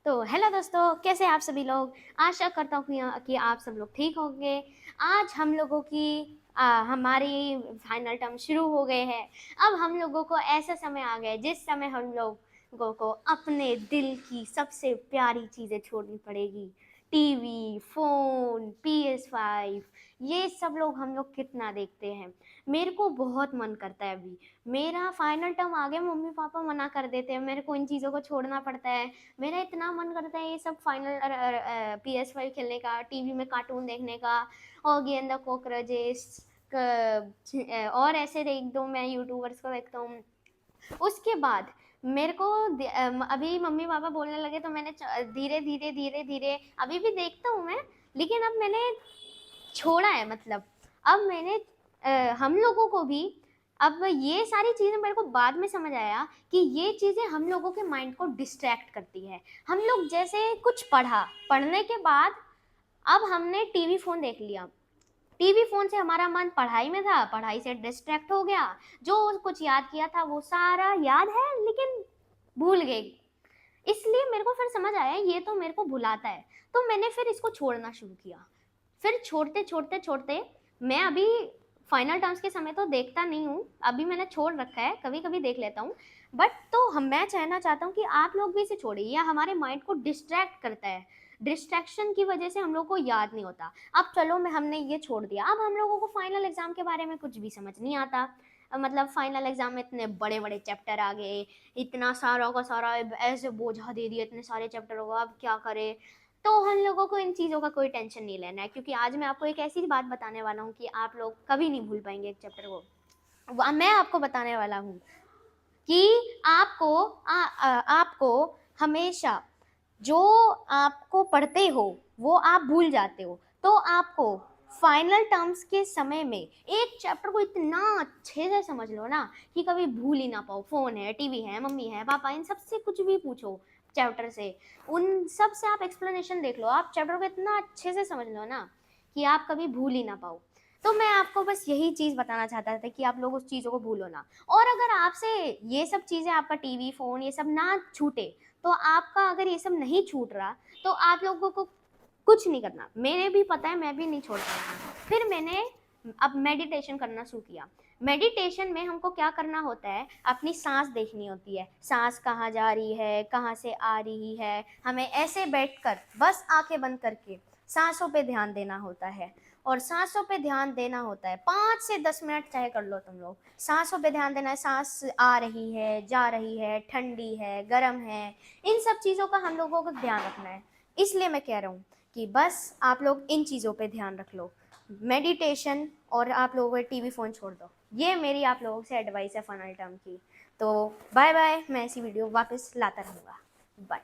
तो हेलो दोस्तों, कैसे हैं आप सभी लोग। आशा करता हूँ कि आप सब लोग ठीक होंगे। आज हम लोगों की हमारी फाइनल टर्म शुरू हो गए हैं। अब हम लोगों को ऐसा समय आ गया है जिस समय हम लोगों को अपने दिल की सबसे प्यारी चीज़ें छोड़नी पड़ेगी। टीवी, फ़ोन, PS5, ये सब हम लोग कितना देखते हैं। मेरे को बहुत मन करता है अभी। मेरा फाइनल टर्म आ गया, मम्मी पापा मना कर देते हैं, मेरे को इन चीज़ों को छोड़ना पड़ता है। मेरा इतना मन करता है ये सब फाइनल PS5 खेलने का, टीवी में कार्टून देखने का, और गेंदा द कॉकरोचेस और ऐसे देख दो, मैं यूट्यूबर्स को देखता हूँ। उसके बाद मेरे को अभी मम्मी पापा बोलने लगे तो मैंने धीरे धीरे धीरे धीरे अभी भी देखता हूँ मैं, लेकिन अब मैंने छोड़ा है। मतलब अब मैंने हम लोगों को भी अब ये सारी चीज़ें मेरे को बाद में समझ आया कि ये चीज़ें हम लोगों के माइंड को डिस्ट्रैक्ट करती है। हम लोग जैसे कुछ पढ़ने के बाद अब हमने टीवी फ़ोन देख लिया। टीवी फ़ोन से हमारा मन पढ़ाई में था, पढ़ाई से डिस्ट्रैक्ट हो गया। जो कुछ याद किया था वो सारा याद है, लेकिन भूल गए। इसलिए मेरे को फिर समझ आया ये तो मेरे को भुलाता है, तो मैंने फिर इसको छोड़ना शुरू किया। फिर छोड़ते छोड़ते छोड़ते मैं अभी फाइनल टर्म्स के समय तो देखता नहीं हूँ, अभी मैंने छोड़ रखा है, कभी कभी देख लेता हूँ। बट तो हम मैं कहना चाहता हूँ कि आप लोग भी इसे छोड़िए, यह हमारे माइंड को डिस्ट्रैक्ट करता है। डिस्ट्रैक्शन की वजह से हम लोग को याद नहीं होता। अब चलो हमने ये छोड़ दिया, अब हम लोगों को फाइनल एग्जाम के बारे में कुछ भी समझ नहीं आता। मतलब फाइनल एग्जाम में इतने बड़े बड़े चैप्टर आ गए, इतना सारा का सारा ऐसे बोझा दे दिया, इतने सारे चैप्टर होगा, अब क्या करे। तो हम लोगों को इन चीज़ों का कोई टेंशन नहीं लेना है, क्योंकि आज मैं आपको एक ऐसी बात बताने वाला हूँ कि आप लोग कभी नहीं भूल पाएंगे एक चैप्टर को। मैं आपको बताने वाला हूँ कि आपको हमेशा जो आपको पढ़ते हो वो आप भूल जाते हो। तो आपको फाइनल टर्म्स के समय में एक चैप्टर को इतना अच्छे से समझ लो ना कि कभी भूल ही ना पाओ। फोन है, टीवी है, मम्मी है, पापा, इन सबसे कुछ भी पूछो चैप्टर से, उन सब से आप एक्सप्लेनेशन देख लो, आप चैप्टर को इतना अच्छे से समझ लो ना कि आप कभी भूल ही ना पाओ। तो मैं आपको बस यही चीज़ बताना चाहता था कि आप लोग उस चीज़ों को भूलो ना। और अगर आपसे ये सब चीज़ें, आपका टीवी, फ़ोन, ये सब ना छूटे, तो आपका अगर ये सब नहीं छूट रहा तो आप लोगों को कुछ नहीं करना। मेरे भी पता है, मैं भी नहीं छोड़ पाऊंगा। फिर मैंने अब मेडिटेशन करना शुरू किया। मेडिटेशन में हमको क्या करना होता है, अपनी सांस देखनी होती है, सांस कहाँ जा रही है, कहाँ से आ रही है। हमें ऐसे बैठकर बस आंखें बंद करके सांसों पे ध्यान देना होता है। और सांसों पे ध्यान देना होता है 5 से 10 मिनट, चाहे कर लो तुम लोग। सांसों पे ध्यान देना है, सांस आ रही है, जा रही है, ठंडी है, गर्म है, इन सब चीज़ों का हम लोगों को ध्यान रखना है। इसलिए मैं कह रहा हूँ कि बस आप लोग इन चीज़ों पे ध्यान रख लो, मेडिटेशन, और आप लोगों को टीवी फ़ोन छोड़ दो। ये मेरी आप लोगों से एडवाइस है फाइनल टर्म की। तो बाय बाय, मैं ऐसी वीडियो वापस लाता रहूँगा। बाय।